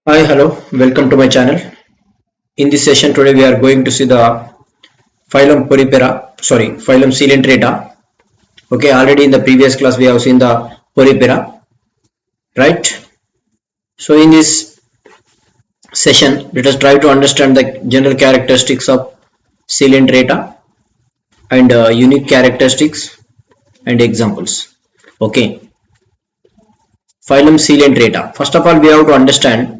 Hi, hello, welcome to my channel. In this session today we are going to see the phylum phylum Coelenterata. Okay, already in the previous class we have seen the Porifera, right? So in this session, let us try to understand the general characteristics of Coelenterata and unique characteristics and examples. Okay, phylum Coelenterata. First of all, we have to understand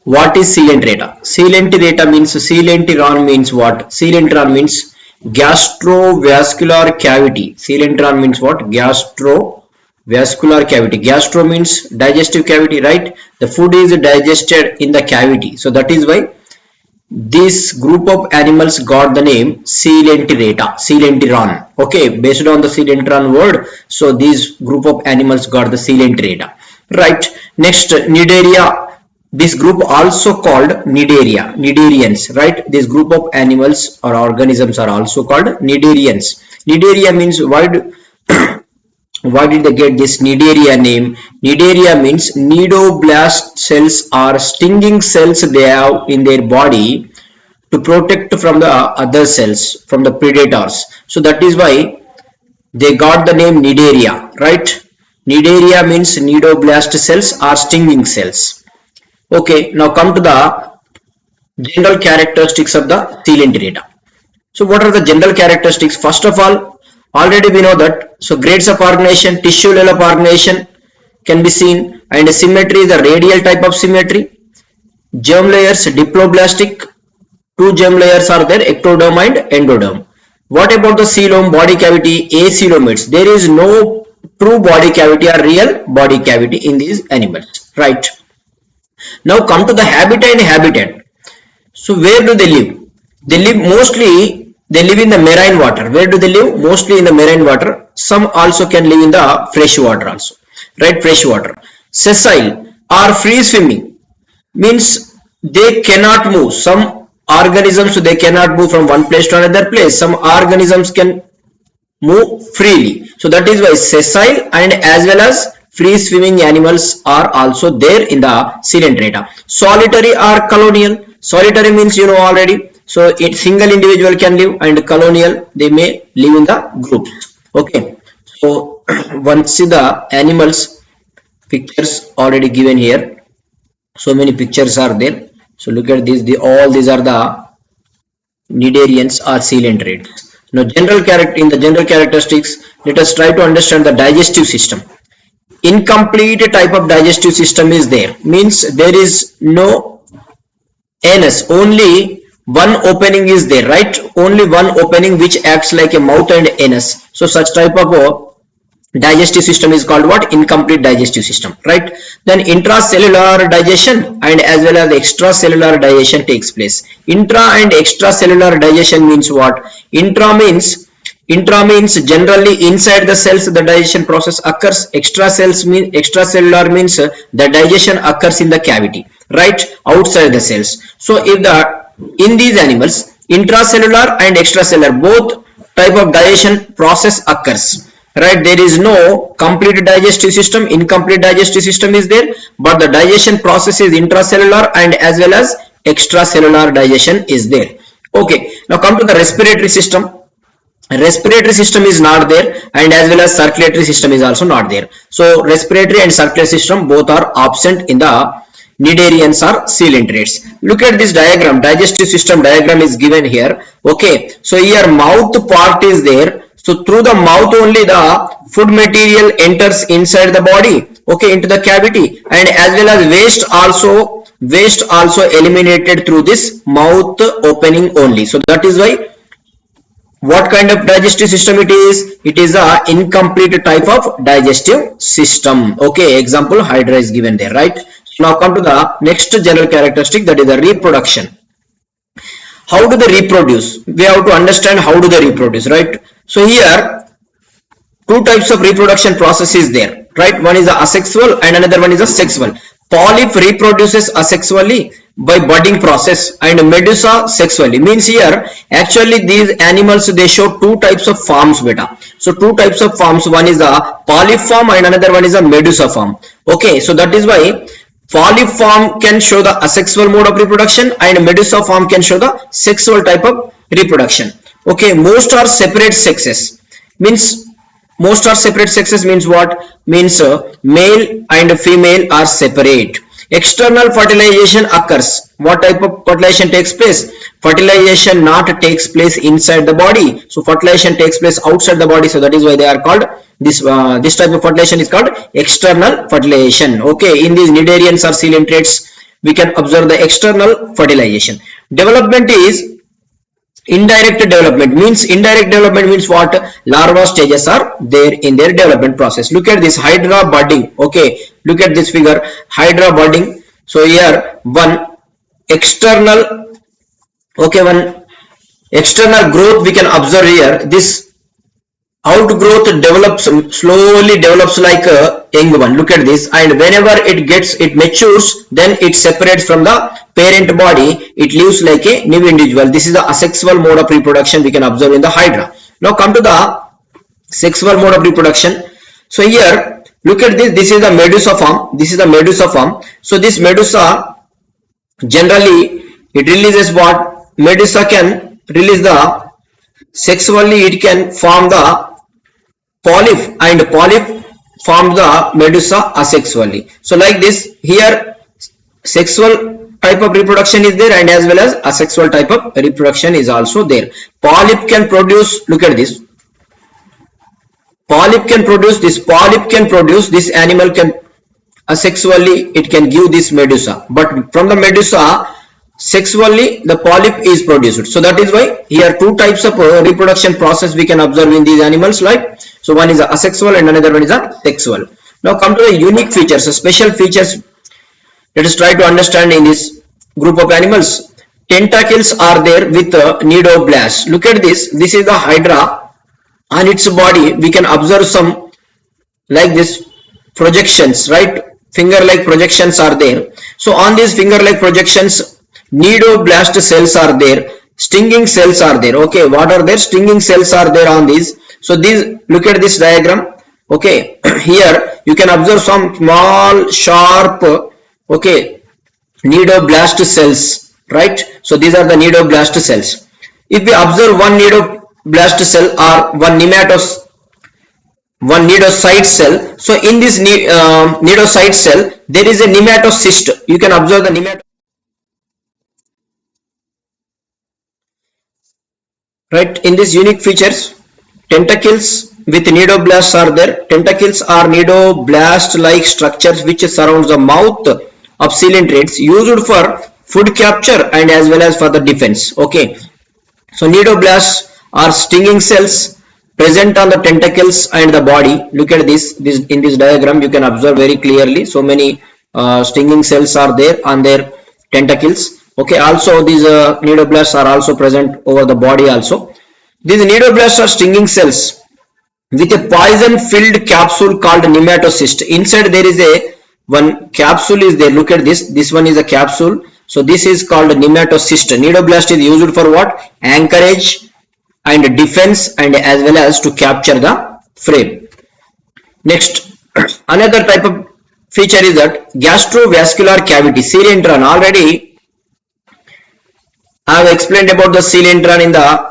what is Coelenterata. Coelenterata means coelenteron means what? Coelenteron means gastrovascular cavity. Coelenteron means what? Gastrovascular cavity. Gastro means digestive cavity, right? The food is digested in the cavity. So that is why this group of animals got the name Coelenterata, Coelenteron. Okay, based on the Coelenteron word, so this group of animals got the Coelenterata. Right. Next, Cnidaria. This group also called Cnidaria, Cnidarians, right? This group of animals or organisms are also called Cnidarians. Cnidaria means why did they get this Cnidaria name? Cnidaria means cnidoblast cells are stinging cells they have in their body to protect from the other cells, from the predators. So that is why they got the name Cnidaria, right? Cnidaria means cnidoblast cells are stinging cells. Okay, now come to the general characteristics of the Coelenterata. So what are the general characteristics? First of all, already we know that, so grades of organization, tissue level of organization can be seen, and symmetry is a radial type of symmetry. Germ layers, diploblastic, two germ layers are there, ectoderm and endoderm. What about the coelom, body cavity, acoelomates? There is no true body cavity or real body cavity in these animals, right? Now come to the habitat and habitat. So where do they live? They live in the marine water. Where do they live? Mostly in the marine water. Some also can live in the fresh water also. Right? Fresh water. Sessile or free swimming means they cannot move. Some organisms they cannot move from one place to another place. Some organisms can move freely. So that is why sessile and as well as free swimming animals are also there in the Coelenterata. Solitary or colonial. Solitary means you know already. So a single individual can live, and colonial they may live in the groups. Okay. So once see the animals pictures already given here. So many pictures are there. So look at these. All these are the Cnidarians or Coelenterates. Now, in the general characteristics, let us try to understand the digestive system. Incomplete type of digestive system is there. Means there is no anus. Only one opening is there, right? Only one opening which acts like a mouth and anus. So such type of digestive system is called what? Incomplete digestive system, right? Then intracellular digestion and as well as extracellular digestion takes place. Intra and extracellular digestion means what? Intra means generally inside the cells the digestion process occurs. Extracellular means the digestion occurs in the cavity, right? Outside the cells. So if in these animals intracellular and extracellular both type of digestion process occurs, right? There is no complete digestive system. Incomplete digestive system is there, but the digestion process is intracellular and as well as extracellular digestion is there. Okay, now come to the respiratory system. Respiratory system is not there, and as well as circulatory system is also not there. So respiratory and circulatory system both are absent in the Cnidarians or Coelenterates. Look at this diagram. Digestive system diagram is given here. Okay, so here mouth part is there. So through the mouth only the food material enters inside the body, okay, into the cavity, and as well as waste also eliminated through this mouth opening only. So that is why what kind of digestive system it is? It is a incomplete type of digestive system. Okay, example Hydra is given there, right? So now come to the next general characteristic, that is the reproduction. How do they reproduce? We have to understand how do they reproduce, right? So here two types of reproduction process is there, right? One is the asexual and another one is a sexual. Polyp reproduces asexually by budding process and medusa sexually. Means here actually these animals they show two types of forms beta. So two types of forms, one is a polyp form and another one is a medusa form. Okay, so that is why Polyp form can show the asexual mode of reproduction and medusa form can show the sexual type of reproduction. Okay, most are separate sexes. Means most are separate sexes means what? Means male and female are separate. External fertilization occurs. What type of fertilization takes place? Fertilization not takes place inside the body. So fertilization takes place outside the body. So that is why they are called this type of fertilization is called external fertilization. Okay, in these cnidarians or coelentrates we can observe the external fertilization. Development is indirect development. Means what? Larva stages are there in their development process. Look at this hydra budding. Okay, look at this figure, hydra budding. So here one external, okay, one external growth we can observe here. This outgrowth slowly develops like a young one. Look at this, and whenever it matures, then it separates from the parent body. It lives like a new individual. This is the asexual mode of reproduction we can observe in the hydra. Now come to the sexual mode of reproduction. So here look at this. This is the medusa form. So this medusa generally it releases what? Medusa can release the sexually, it can form the polyp and polyp form the medusa asexually. So like this, here sexual type of reproduction is there and as well as asexual type of reproduction is also there. Polyp can produce, look at this, polyp can produce this animal can asexually it can give this medusa, but from the medusa sexually the polyp is produced. So that is why here two types of reproduction process we can observe in these animals, like so one is a asexual and another one is a sexual. Now come to the unique features, so special features. Let us try to understand in this group of animals. Tentacles are there with cnidoblast. Look at this, this is the hydra. On its body we can observe some like this projections, right? Finger like projections are there. So on these finger like projections cnidoblast cells are there, stinging cells are there. Okay, what are there? Stinging cells are there on these. So these, look at this diagram. Okay, here you can observe some small sharp, okay, cnidoblast cells, right? So these are the cnidoblast cells. If we observe one cnidoblast cell or one cnidocyte cell, so in this cnidocyte cell there is a nematocyst. You can observe the nematode. Right, in these unique features, tentacles with cnidoblasts are there. Tentacles are cnidoblast like structures which surrounds the mouth of coelentrates, used for food capture and as well as for the defense. Okay, so cnidoblasts are stinging cells present on the tentacles and the body. Look at this in this diagram you can observe very clearly. So many stinging cells are there on their tentacles. Okay, also these cnidoblasts are also present over the body also. These cnidoblasts are stinging cells with a poison filled capsule called nematocyst. Inside there is a one capsule is there. Look at this one is a capsule. So this is called nematocyst. Cnidoblast is used for what? Anchorage and defense and as well as to capture the prey. Next, another type of feature is that gastrovascular cavity, coelentran. Already I have explained about the coelentran in the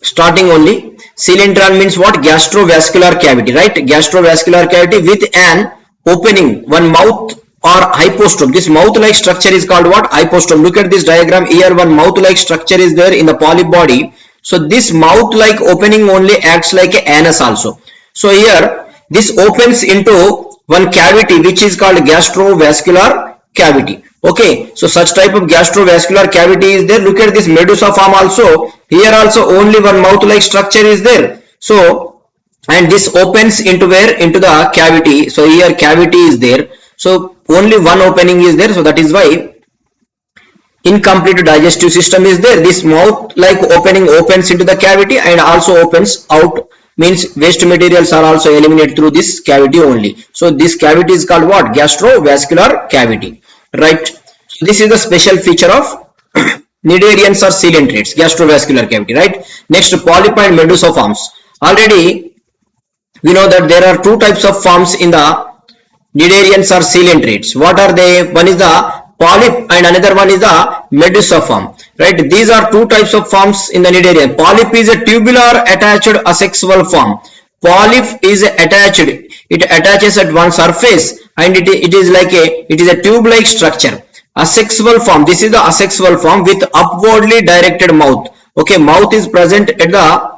starting only. Coelentran means what? Gastrovascular cavity, right? Gastrovascular cavity with an opening, one mouth or hypostome. This mouth like structure is called what? Hypostome. Look at this diagram here, one mouth like structure is there in the polyp body. So this mouth like opening only acts like an anus also. So here this opens into one cavity which is called gastrovascular cavity. Okay, so such type of gastrovascular cavity is there. Look at this medusa form also. Here also only one mouth like structure is there. So, and this opens into where? Into the cavity. So here cavity is there. So only one opening is there. So that is why incomplete digestive system is there. This mouth like opening opens into the cavity and also opens out, means waste materials are also eliminated through this cavity only. So this cavity is called what? Gastrovascular cavity. Right, so this is the special feature of cnidarians or coelentrates, gastrovascular cavity. Right, next polyp and medusa forms. Already we know that there are two types of forms in the Cnidarians are coelentrates. What are they? One is the polyp and another one is the medusa form. Right? These are two types of forms in the cnidarian. Polyp is a tubular attached asexual form. Polyp is attached. It attaches at one surface and it is a tube-like structure. Asexual form. This is the asexual form with upwardly directed mouth. Okay, mouth is present at the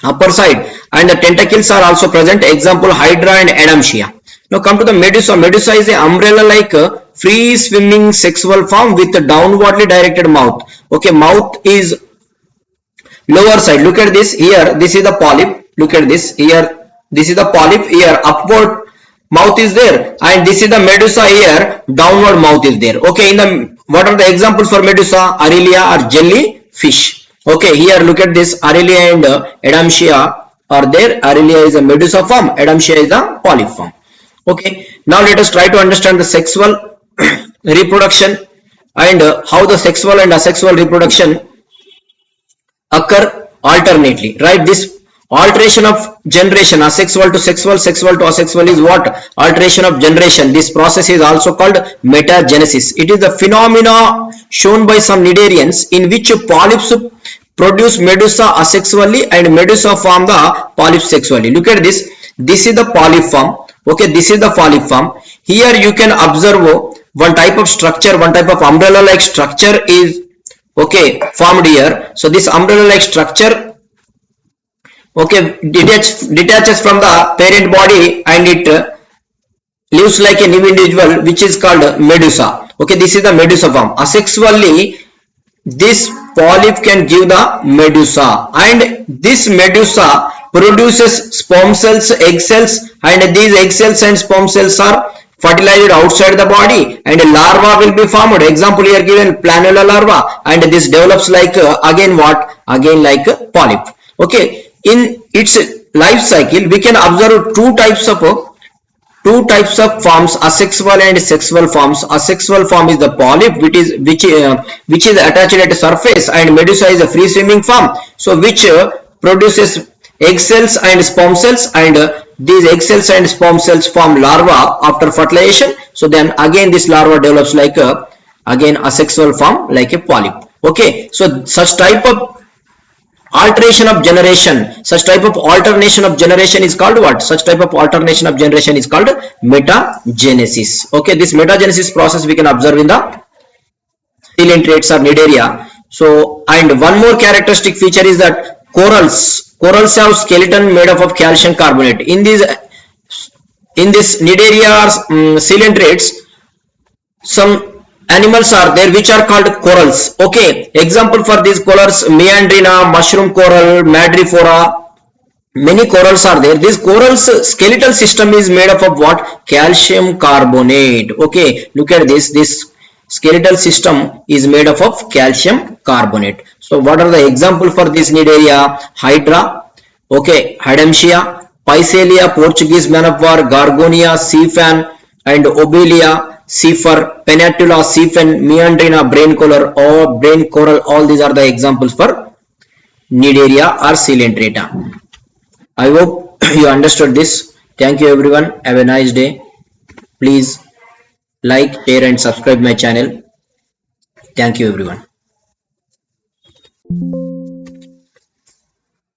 upper side and the tentacles are also present. Example, Hydra and Adamsia. Now come to the medusa. Medusa is an umbrella-like free swimming sexual form with a downwardly directed mouth. Okay, mouth is lower side. Look at this here. This is the polyp. Look at this here. This is the polyp here. Upward mouth is there, and this is the medusa here. Downward mouth is there. Okay, in the what are the examples for medusa? Aurelia or jellyfish. Okay, here look at this. Aurelia and Adamsia are there. Aurelia is a medusa form. Adamsia is the polyp form. Okay, now let us try to understand the sexual reproduction and how the sexual and asexual reproduction occur alternately. Right, this alteration of generation, asexual to sexual, sexual to asexual, is what? Alteration of generation. This process is also called metagenesis. It is the phenomena shown by some cnidarians in which polyps produce medusa asexually and medusa form the polyps sexually. Look at this. This is the polyp form. Okay, this is the polyp form. Here you can observe one type of structure, one type of umbrella like structure is formed here. So this umbrella like structure detaches from the parent body and it lives like a new individual, which is called medusa. Okay, this is the medusa form. Asexually, this polyp can give the medusa, and this medusa produces sperm cells, egg cells, and these egg cells and sperm cells are fertilized outside the body and a larva will be formed. Example here given, planula larva, and this develops like again like polyp. Okay, in its life cycle we can observe two types of forms, asexual and sexual forms. Asexual form is the polyp which is attached at a surface, and medusa is a free swimming form, so which produces egg cells and sperm cells, and these egg cells and sperm cells form larva after fertilization. So then again this larva develops like again asexual form like a polyp. Okay, so such type of alteration of generation, such type of alternation of generation is called what? Such type of alternation of generation is called metagenesis. Okay, this metagenesis process we can observe in the coelentrates or cnidaria. So, and one more characteristic feature is that corals have skeleton made up of calcium carbonate. In this cnidaria coelentrates, some animals are there which are called corals. Okay, example for these corals, Meandrina, mushroom coral, Madrephoria, many corals are there. This corals skeletal system is made up of what? Calcium carbonate. Okay, look at this skeletal system is made up of calcium carbonate. So what are the example for this cnidaria? Hydra, okay, Hydamsia, Picelia, Portuguese man of war, Gorgonia, Seafan, and Obelia, Seafer, Penatula, Seafen, Meandrina, brain coral, all these are the examples for cnidaria or coelentrata. I hope you understood this. Thank you everyone. Have a nice day. Please like, share and subscribe my channel. Thank you everyone.